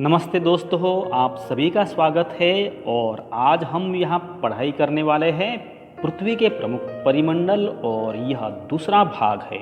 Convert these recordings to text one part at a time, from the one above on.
नमस्ते दोस्तों, आप सभी का स्वागत है। और आज हम यहाँ पढ़ाई करने वाले हैं पृथ्वी के प्रमुख परिमंडल और यह दूसरा भाग है।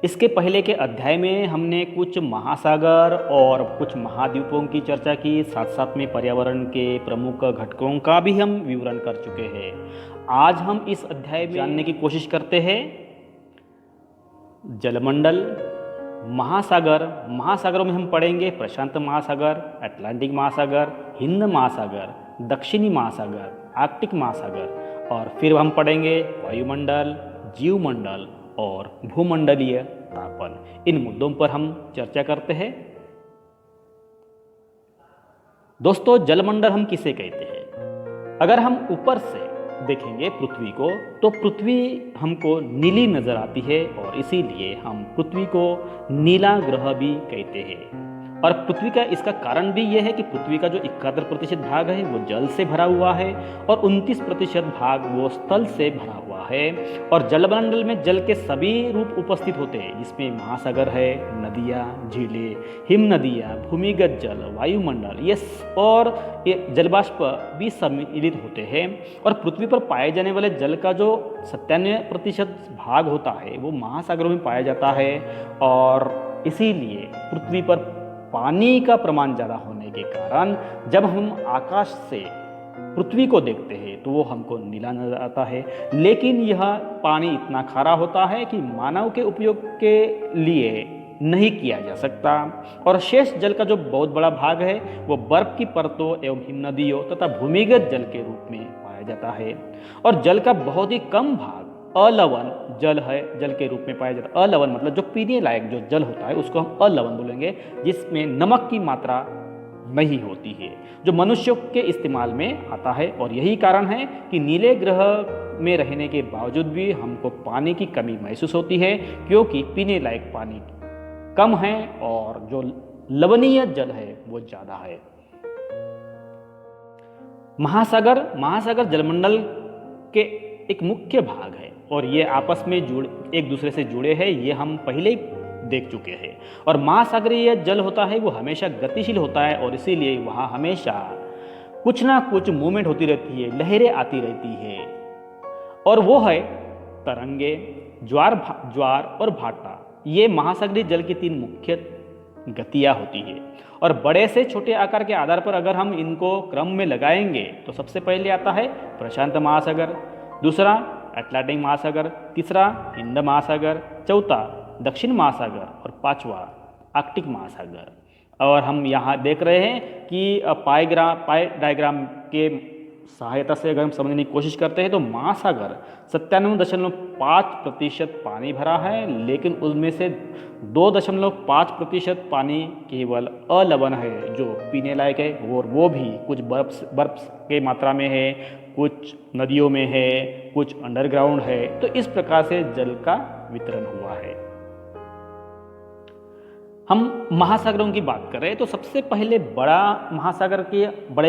इसके पहले के अध्याय में हमने कुछ महासागर और कुछ महाद्वीपों की चर्चा की, साथ साथ में पर्यावरण के प्रमुख घटकों का भी हम विवरण कर चुके हैं। आज हम इस अध्याय में जानने की कोशिश करते हैं जलमंडल, महासागरों में हम पढ़ेंगे प्रशांत महासागर, अटलांटिक महासागर, हिंद महासागर, दक्षिणी महासागर, आर्कटिक महासागर, और फिर हम पढ़ेंगे वायुमंडल, जीवमंडल और भूमंडलीय तापन। इन मुद्दों पर हम चर्चा करते हैं। दोस्तों, जलमंडल हम किसे कहते हैं? अगर हम ऊपर से देखेंगे पृथ्वी को तो पृथ्वी हमको नीली नजर आती है और इसीलिए हम पृथ्वी को नीला ग्रह भी कहते हैं। और पृथ्वी का इसका कारण भी यह है कि पृथ्वी का जो 71% भाग है वो जल से भरा हुआ है और 29% भाग वो स्थल से भरा हुआ है। और जलमंडल में जल के सभी रूप उपस्थित होते हैं, जिसमें महासागर है, नदियाँ, झीलें, हिम नदियाँ, भूमिगत जल, वायुमंडल और ये जलबाष्प भी सम्मिलित होते हैं। और पृथ्वी पर पाए जाने वाले जल का जो 97% भाग होता है वो महासागरों में पाया जाता है। और इसीलिए पृथ्वी पर पानी का प्रमाण ज़्यादा होने के कारण जब हम आकाश से पृथ्वी को देखते हैं तो वो हमको नीला नजर आता है। लेकिन यह पानी इतना खारा होता है कि मानव के उपयोग के लिए नहीं किया जा सकता। और शेष जल का जो बहुत बड़ा भाग है वो बर्फ की परतों एवं हिम नदियों तथा भूमिगत जल के रूप में पाया जाता है। और जल का बहुत ही कम भाग अलवण जल है, जल के रूप में पाया जाता है। अलवण मतलब जो पीने लायक जो जल होता है उसको हम अलवण बोलेंगे, जिसमें नमक की मात्रा नहीं होती है, जो मनुष्यों के इस्तेमाल में आता है। और यही कारण है कि नीले ग्रह में रहने के बावजूद भी हमको पानी की कमी महसूस होती है, क्योंकि पीने लायक पानी कम है और जो लवणीय जल है वो ज़्यादा है। महासागर जलमंडल के एक मुख्य भाग है और ये आपस में एक दूसरे से जुड़े हैं, ये हम पहले ही देख चुके हैं। और महासागरीय जल होता है वो हमेशा गतिशील होता है और इसीलिए वहाँ हमेशा कुछ ना कुछ मूवमेंट होती रहती है, लहरें आती रहती है। और वो है तरंगे, ज्वार और भाटा। ये महासागरीय जल की 3 मुख्य गतियाँ होती है। और बड़े से छोटे आकार के आधार पर अगर हम इनको क्रम में लगाएंगे तो सबसे पहले आता है प्रशांत महासागर, दूसरा अटलांटिक महासागर, तीसरा हिंद महासागर, चौथा दक्षिण महासागर और पांचवा आर्कटिक महासागर। और हम यहाँ देख रहे हैं कि पाई डायग्राम के सहायता से अगर हम समझने की कोशिश करते हैं तो महासागर 97.5% पानी भरा है, लेकिन उसमें से 2.5% पानी केवल अलवण है जो पीने लायक है, और वो भी कुछ बर्फ के मात्रा में है, कुछ नदियों में है, कुछ अंडरग्राउंड है। तो इस प्रकार से जल का वितरण हुआ है। हम महासागरों की बात कर रहे हैं तो सबसे पहले बड़े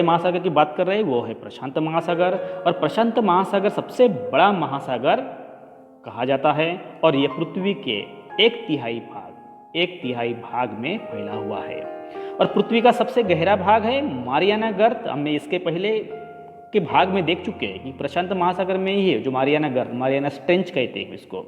महासागर की बात कर रहे हैं वो है प्रशांत महासागर। और प्रशांत महासागर सबसे बड़ा महासागर कहा जाता है और यह पृथ्वी के एक तिहाई भाग में फैला हुआ है। और पृथ्वी का सबसे गहरा भाग है मारियाना गर्त। हमने इसके पहले के भाग में देख चुके हैं कि प्रशांत महासागर में ही है जो मारियाना स्ट्रेंच कहते हैं इसको।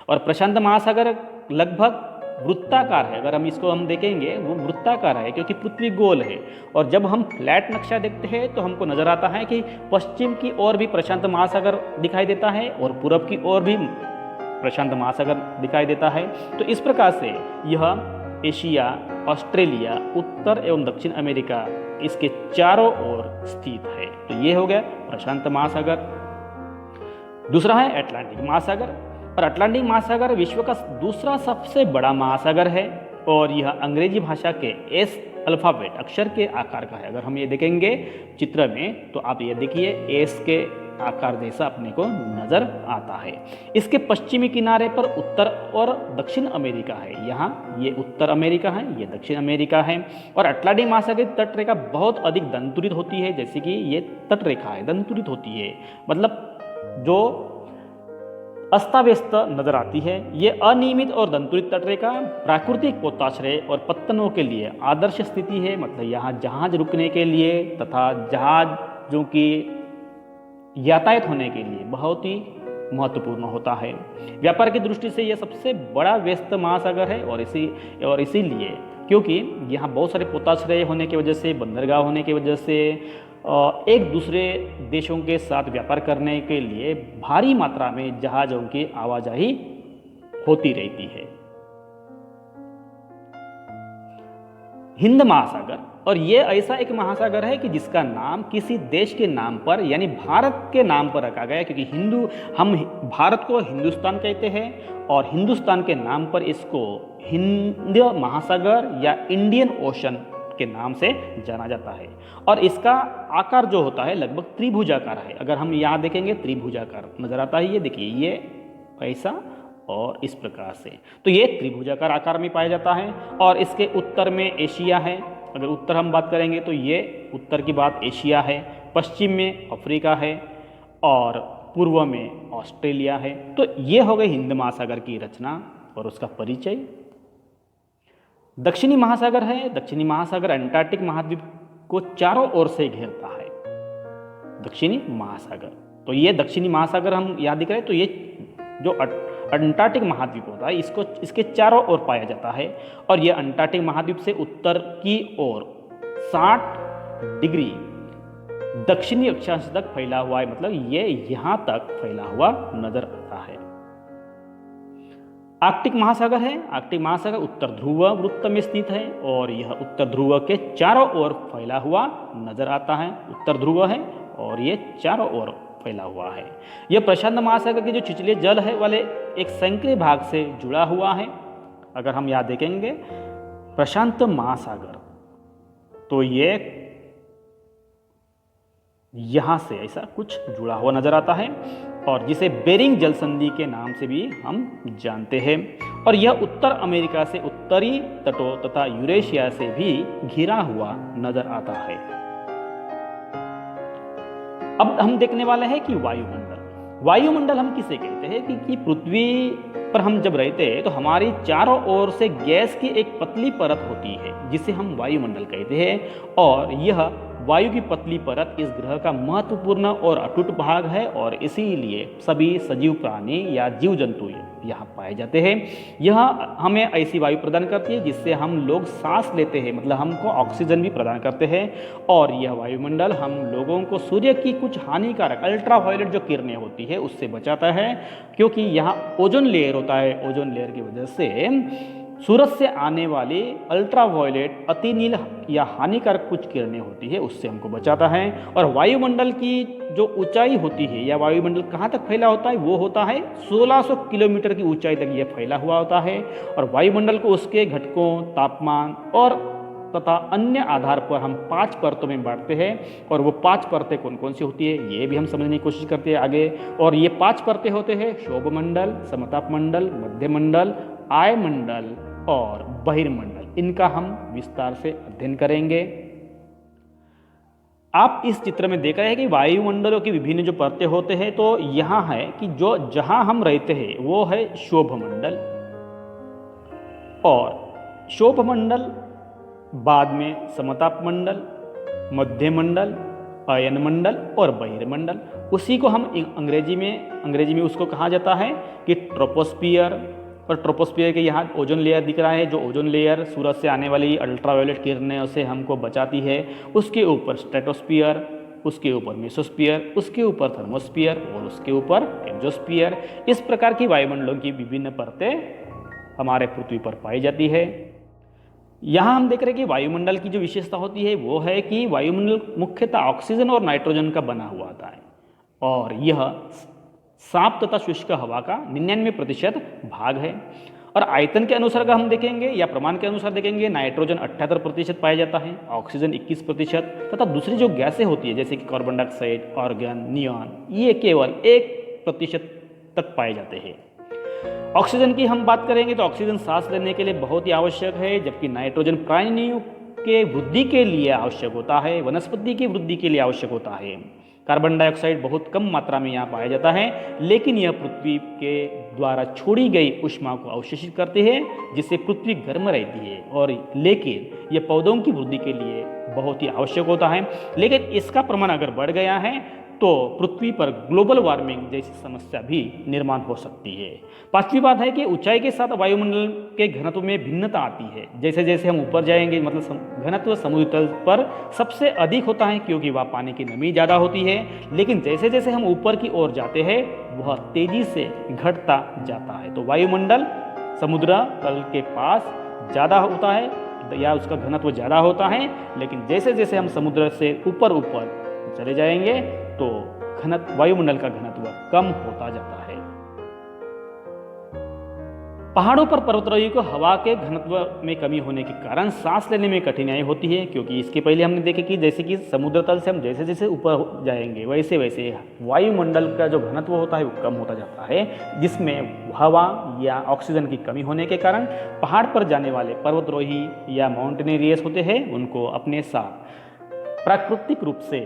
और प्रशांत महासागर लगभग वृत्ताकार है। अगर हम देखेंगे वो वृत्ताकार है क्योंकि पृथ्वी गोल है। और जब हम फ्लैट नक्शा देखते हैं तो हमको नजर आता है कि पश्चिम की ओर भी प्रशांत महासागर दिखाई देता है और पूरब की ओर भी प्रशांत महासागर दिखाई देता है। तो इस प्रकार से यह एशिया, ऑस्ट्रेलिया, उत्तर एवं दक्षिण अमेरिका इसके चारों ओर स्थित है। तो ये हो गया प्रशांत महासागर। दूसरा है अटलांटिक महासागर। और अटलांटिक महासागर विश्व का दूसरा सबसे बड़ा महासागर है और यह अंग्रेजी भाषा के एस अल्फ़ाबेट अक्षर के आकार का है। अगर हम ये देखेंगे चित्र में तो आप ये देखिए एस के आकार जैसा अपने को नजर आता है। इसके पश्चिमी किनारे पर उत्तर और दक्षिण अमेरिका है। यहाँ ये उत्तर अमेरिका है, ये दक्षिण अमेरिका है। और अटलांटिक महासागर की तटरेखा बहुत अधिक दंतुरित होती है, जैसे कि ये तटरेखा है, दंतुरित होती है, मतलब जो अस्ताव्यस्त नजर आती है। ये अनियमित और दंतुरित तटरेखा प्राकृतिक पोताश्रय और पत्तनों के लिए आदर्श स्थिति है, मतलब यहाँ जहाज रुकने के लिए तथा जहाजों की यातायात होने के लिए बहुत ही महत्वपूर्ण होता है। व्यापार की दृष्टि से यह सबसे बड़ा व्यस्त महासागर है और इसीलिए क्योंकि यहाँ बहुत सारे पोताश्रय होने की वजह से, बंदरगाह होने की वजह से एक दूसरे देशों के साथ व्यापार करने के लिए भारी मात्रा में जहाज़ों की आवाजाही होती रहती है। हिंद महासागर, और ये ऐसा एक महासागर है कि जिसका नाम किसी देश के नाम पर यानी भारत के नाम पर रखा गया, क्योंकि हम भारत को हिंदुस्तान कहते हैं और हिंदुस्तान के नाम पर इसको हिंद महासागर या इंडियन ओशन के नाम से जाना जाता है। और इसका आकार जो होता है लगभग त्रिभुजाकार है। अगर हम यहाँ देखेंगे त्रिभुजाकार नजर आता है, ये देखिए, ये ऐसा और इस प्रकार से, तो ये त्रिभुजाकार आकार में पाया जाता है। और इसके उत्तर में एशिया है। अगर उत्तर हम बात करेंगे तो ये उत्तर की बात एशिया है, पश्चिम में अफ्रीका है और पूर्व में ऑस्ट्रेलिया है। तो ये हो गई हिंद महासागर की रचना और उसका परिचय। दक्षिणी महासागर है। दक्षिणी महासागर अंटार्कटिक महाद्वीप को चारों ओर से घेरता है। दक्षिणी महासागर, तो ये दक्षिणी महासागर हम यहाँ दिख रहे हैं, तो ये जो अंटार्कटिक महाद्वीप होता है इसके चारों ओर पाया जाता है। और यह अंटार्कटिक महाद्वीप से उत्तर की ओर 60 डिग्री दक्षिणी अक्षांश तक फैला हुआ है, मतलब ये यहाँ तक फैला हुआ नजर आता है। आर्कटिक महासागर है। आर्कटिक महासागर उत्तर ध्रुव वृत्त में स्थित है और यह उत्तर ध्रुव के चारों ओर फैला हुआ नजर आता है। उत्तर ध्रुव है और ये चारों ओर फैला हुआ है। यह प्रशांत महासागर के जो छिछले जल है वाले एक संकरे भाग से जुड़ा हुआ है। अगर हम यहाँ देखेंगे प्रशांत महासागर, तो ये यहाँ से ऐसा कुछ जुड़ा हुआ नजर आता है और जिसे बेरिंग जल संधि के नाम से भी हम जानते हैं। और यह उत्तर अमेरिका से उत्तरी तटों तथा यूरेशिया से भी घिरा हुआ नजर आता है। अब हम देखने वाले हैं कि वायुमंडल हम किसे कहते हैं कि पृथ्वी पर हम जब रहते हैं तो हमारी चारों ओर से गैस की एक पतली परत होती है जिसे हम वायुमंडल कहते हैं। और यह वायु की पतली परत इस ग्रह का महत्वपूर्ण और अटूट भाग है और इसीलिए सभी सजीव प्राणी या जीव जंतु यहाँ पाए जाते हैं। यह हमें ऐसी वायु प्रदान करती है जिससे हम लोग सांस लेते हैं, मतलब हमको ऑक्सीजन भी प्रदान करते हैं। और यह वायुमंडल हम लोगों को सूर्य की कुछ हानिकारक अल्ट्रावायलेट जो किरणें होती है उससे बचाता है, क्योंकि यहाँ ओजोन लेयर होता है। ओजोन लेयर की वजह से सूरज से आने वाली अल्ट्रावायलेट अतिनील या हानिकारक कुछ किरणें होती है उससे हमको बचाता है। और वायुमंडल की जो ऊंचाई होती है या वायुमंडल कहाँ तक फैला होता है, वो होता है 1600 किलोमीटर की ऊंचाई तक यह फैला हुआ होता है। और वायुमंडल को उसके घटकों, तापमान और तथा अन्य आधार पर हम 5 परतों में बांटते हैं। और वो 5 परतें कौन कौन सी होती है ये भी हम समझने की कोशिश करते हैं आगे। और ये 5 परतें होते हैं शोभमंडल, समतापमंडल, मध्यमंडल, आयमंडल और बहिर्मंडल। इनका हम विस्तार से अध्ययन करेंगे। आप इस चित्र में देख रहे हैं कि वायुमंडलों की विभिन्न जो परतें होते हैं, तो यहाँ है कि जो जहाँ हम रहते हैं वो है शोभमंडल। और शोभमंडल बाद में समतापमंडल, मध्यमंडल, अयनमंडल और बहिर्मंडल। उसी को हम अंग्रेजी में उसको कहा जाता है कि ट्रोपोस्फियर। और ट्रोपोस्फियर के यहाँ ओजोन लेयर दिख रहा है, जो ओजोन लेयर सूरज से आने वाली अल्ट्रावायलेट किरणों से हमको बचाती है। उसके ऊपर स्ट्रेटोस्फियर, उसके ऊपर मेसोस्फियर, उसके ऊपर थर्मोस्फियर और उसके ऊपर एग्जोस्फियर। इस प्रकार की वायुमंडलों की विभिन्न परतें हमारे पृथ्वी पर पाई जाती है। यहाँ हम देख रहे हैं कि वायुमंडल की जो विशेषता होती है वो है कि वायुमंडल मुख्यतः ऑक्सीजन और नाइट्रोजन का बना हुआ आता है। और यह साफ तथा शुष्क हवा का 99% भाग है। और आयतन के अनुसार अगर हम देखेंगे या प्रमाण के अनुसार देखेंगे, नाइट्रोजन 78% पाया जाता है, ऑक्सीजन 21% तथा दूसरी जो गैसें होती है जैसे कि कार्बन डाइऑक्साइड, आर्गन, नियॉन, ये केवल 1% तक पाए जाते हैं। ऑक्सीजन की हम बात करेंगे तो ऑक्सीजन सांस लेने के लिए बहुत ही आवश्यक है, जबकि नाइट्रोजन प्राणियों के वृद्धि के लिए आवश्यक होता है, वनस्पति की वृद्धि के लिए आवश्यक होता है। कार्बन डाइऑक्साइड बहुत कम मात्रा में यहाँ पाया जाता है, लेकिन यह पृथ्वी के द्वारा छोड़ी गई ऊष्मा को अवशोषित करते हैं, जिससे पृथ्वी गर्म रहती है। और लेकिन यह पौधों की वृद्धि के लिए बहुत ही आवश्यक होता है। लेकिन इसका प्रमाण अगर बढ़ गया है तो पृथ्वी पर ग्लोबल वार्मिंग जैसी समस्या भी निर्माण हो सकती है। पांचवी बात है कि ऊंचाई के साथ वायुमंडल के घनत्व में भिन्नता आती है। जैसे जैसे हम ऊपर जाएंगे, मतलब घनत्व समुद्र तल पर सबसे अधिक होता है, क्योंकि वहाँ पानी की नमी ज़्यादा होती है। लेकिन जैसे जैसे हम ऊपर की ओर जाते हैं वह तेजी से घटता जाता है। तो वायुमंडल समुद्र तल के पास ज़्यादा होता है या उसका घनत्व ज़्यादा होता है, लेकिन जैसे जैसे हम समुद्र से ऊपर ऊपर चले जाएंगे तो वायुमंडल का घनत्व कम होता जाता है। पहाड़ों पर पर्वतारोही को हवा के घनत्व में कमी होने के कारण सांस लेने में कठिनाई होती है, क्योंकि इसके पहले हमने देखे कि जैसे कि समुद्र तल से हम जैसे जैसे ऊपर जाएंगे वैसे वैसे वायुमंडल का जो घनत्व होता है वो कम होता जाता है, जिसमें हवा या ऑक्सीजन की कमी होने के कारण पहाड़ पर जाने वाले पर्वतारोही या माउंटेनियर्स होते हैं उनको अपने साथ प्राकृतिक रूप से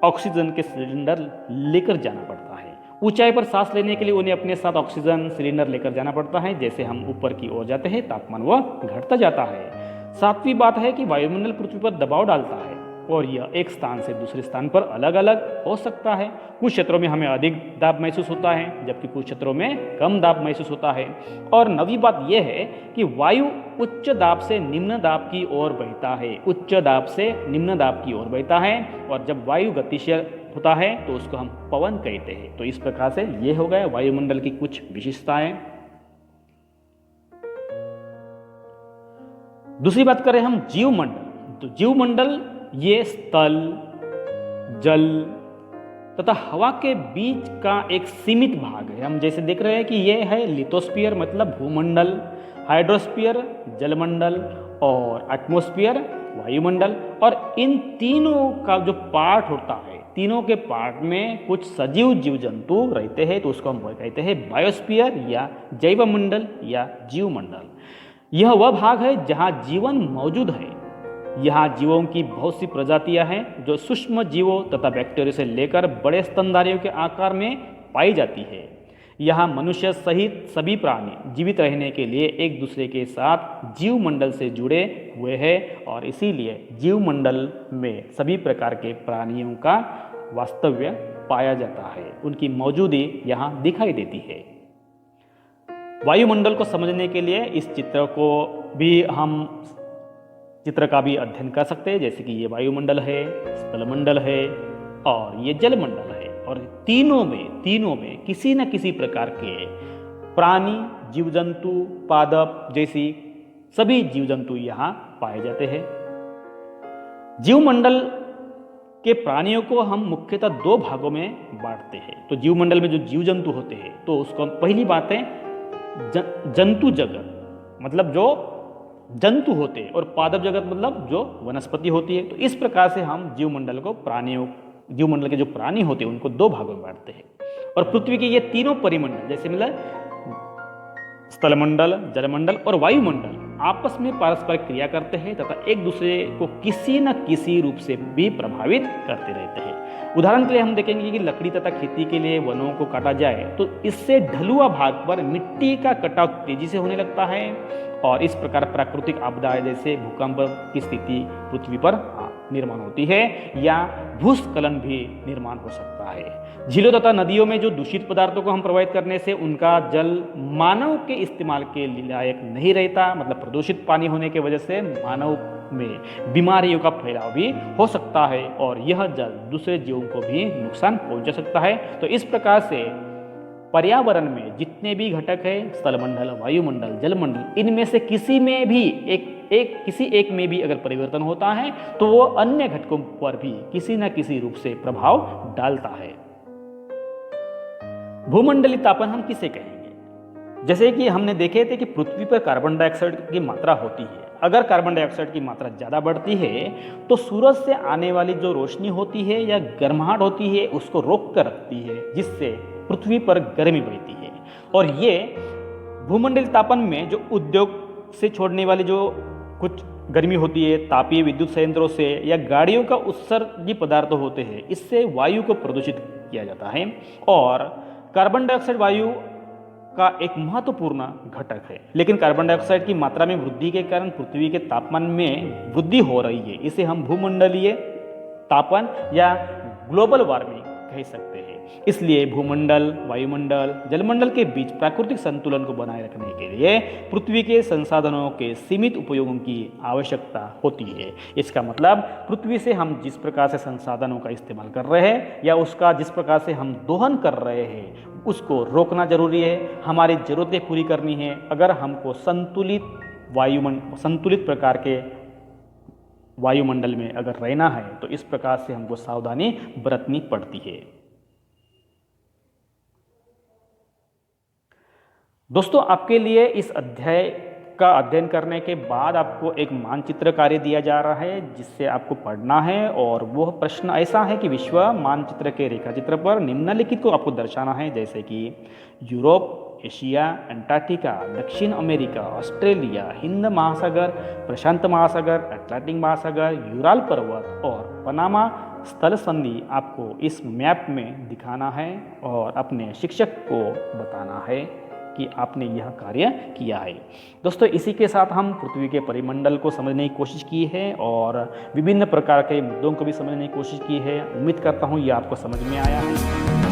ऑक्सीजन के सिलेंडर लेकर जाना पड़ता है। ऊंचाई पर सांस लेने के लिए उन्हें अपने साथ ऑक्सीजन सिलेंडर लेकर जाना पड़ता है। जैसे हम ऊपर की ओर जाते हैं तापमान वह घटता जाता है। सातवीं बात है कि वायुमंडल पृथ्वी पर दबाव डालता है और यह एक स्थान से दूसरे स्थान पर अलग अलग हो सकता है। कुछ क्षेत्रों में हमें अधिक दाब महसूस होता है, जबकि कुछ क्षेत्रों में कम दाब महसूस होता है। और नवीं बात यह है कि वायु उच्च दाब से निम्न दाब की ओर बहता है, उच्च दाब से निम्न दाब की ओर बहता है। और जब वायु गतिशील होता है तो उसको हम पवन कहते हैं। तो इस प्रकार से ये हो गए वायुमंडल की कुछ विशेषताएं। दूसरी बात करें हम जीवमंडल, तो जीवमंडल ये स्थल, जल तथा हवा के बीच का एक सीमित भाग है। हम जैसे देख रहे हैं कि यह है लिथोस्फीयर मतलब भूमंडल, हाइड्रोस्फीयर जलमंडल और एटमॉस्फेयर वायुमंडल। और इन तीनों का जो पार्ट होता है, तीनों के पार्ट में कुछ सजीव जीव जंतु रहते हैं, तो उसको हम कहते हैं बायोस्फीयर या जैवमंडल या जीवमंडल। यह वह भाग है जहाँ जीवन मौजूद है। यहाँ जीवों की बहुत सी प्रजातियां हैं जो सूक्ष्म जीवों तथा बैक्टीरिया से लेकर बड़े स्तनधारियों के आकार में पाई जाती है। यहाँ मनुष्य सहित सभी प्राणी जीवित रहने के लिए एक दूसरे के साथ जीवमंडल से जुड़े हुए हैं, और इसीलिए जीवमंडल में सभी प्रकार के प्राणियों का वास्तव्य पाया जाता है, उनकी मौजूदगी यहाँ दिखाई देती है। वायुमंडल को समझने के लिए इस चित्र को भी हम चित्र का भी अध्ययन कर सकते हैं। जैसे कि ये वायुमंडल है, स्थलमंडल है और ये जलमंडल है। और तीनों में किसी न किसी प्रकार के प्राणी, जीव जंतु, पादप जैसी सभी जीव जंतु यहाँ पाए जाते हैं। जीवमंडल के प्राणियों को हम मुख्यतः दो भागों में बांटते हैं। तो जीवमंडल में जो जीव जंतु होते हैं, तो उसको पहली बात है जंतु जगत, मतलब जो जंतु होते हैं, और पादप जगत मतलब जो वनस्पति होती है। तो इस प्रकार से हम जीवमंडल के जो प्राणी होते हैं उनको दो भागों में बांटते हैं। और पृथ्वी के ये तीनों परिमंडल जैसे मतलब स्थलमंडल, जलमंडल और वायुमंडल आपस में पारस्परिक क्रिया करते हैं तथा एक दूसरे को किसी न किसी रूप से भी प्रभावित करते रहते हैं। उदाहरण के लिए हम देखेंगे कि लकड़ी तथा खेती के लिए वनों को काटा जाए तो इससे ढलुआ भाग पर मिट्टी का कटाव तेजी से होने लगता है, और इस प्रकार प्राकृतिक आपदाएं जैसे भूकंप की स्थिति पृथ्वी पर निर्माण होती है, या भूस्खलन भी निर्माण हो सकता है। झीलों तथा नदियों में जो दूषित पदार्थों को हम प्रवाहित करने से उनका जल मानव के इस्तेमाल के लायक नहीं रहता, मतलब प्रदूषित पानी होने की वजह से मानव में बीमारियों का फैलाव भी हो सकता है, और यह जल दूसरे जीवों को भी नुकसान पहुंचा सकता है। तो इस प्रकार से पर्यावरण में जितने भी घटक है, स्थलमंडल, वायुमंडल, जलमंडल, इनमें से किसी में भी किसी एक में भी अगर परिवर्तन होता है तो वो अन्य घटकों पर भी किसी न किसी रूप से प्रभाव डालता है। भूमंडलीय तापन हम किसे कहेंगे? जैसे कि हमने देखे थे कि पृथ्वी पर कार्बन डाइऑक्साइड की मात्रा होती है। अगर कार्बन डाइऑक्साइड की मात्रा ज़्यादा बढ़ती है तो सूरज से आने वाली जो रोशनी होती है या गर्माहट होती है उसको रोक कर रखती है, जिससे पृथ्वी पर गर्मी बढ़ती है। और ये भूमंडलीय तापन में जो उद्योग से छोड़ने वाली जो कुछ गर्मी होती है तापीय विद्युत संयंत्रों से या गाड़ियों का उत्सर्जी पदार्थ होते हैं, इससे वायु को प्रदूषित किया जाता है। और कार्बन डाइऑक्साइड वायु का एक महत्वपूर्ण घटक है, लेकिन कार्बन डाइऑक्साइड की मात्रा में वृद्धि के कारण पृथ्वी के तापमान में वृद्धि हो रही है। इसे हम भूमंडलीय तापन या ग्लोबल वार्मिंग कह सकते हैं। इसलिए भूमंडल, वायुमंडल, जलमंडल के बीच प्राकृतिक संतुलन को बनाए रखने के लिए पृथ्वी के संसाधनों के सीमित उपयोगों की आवश्यकता होती है। इसका मतलब पृथ्वी से हम जिस प्रकार से संसाधनों का इस्तेमाल कर रहे हैं या उसका जिस प्रकार से हम दोहन कर रहे हैं उसको रोकना जरूरी है। हमारी जरूरतें पूरी करनी है अगर हमको संतुलित प्रकार के वायुमंडल में अगर रहना है तो इस प्रकार से हमको सावधानी बरतनी पड़ती है। दोस्तों, आपके लिए इस अध्याय का अध्ययन करने के बाद आपको एक मानचित्र कार्य दिया जा रहा है जिससे आपको पढ़ना है, और वह प्रश्न ऐसा है कि विश्व मानचित्र के रेखाचित्र पर निम्नलिखित को आपको दर्शाना है, जैसे कि यूरोप, एशिया, अंटार्कटिका, दक्षिण अमेरिका, ऑस्ट्रेलिया, हिंद महासागर, प्रशांत महासागर, अटलांटिक महासागर, यूराल पर्वत और पनामा स्थल संधि आपको इस मैप में दिखाना है और अपने शिक्षक को बताना है कि आपने यह कार्य किया है। दोस्तों, इसी के साथ हम पृथ्वी के परिमंडल को समझने की कोशिश की है और विभिन्न प्रकार के मुद्दों को भी समझने की कोशिश की है। उम्मीद करता हूँ यह आपको समझ में आया है।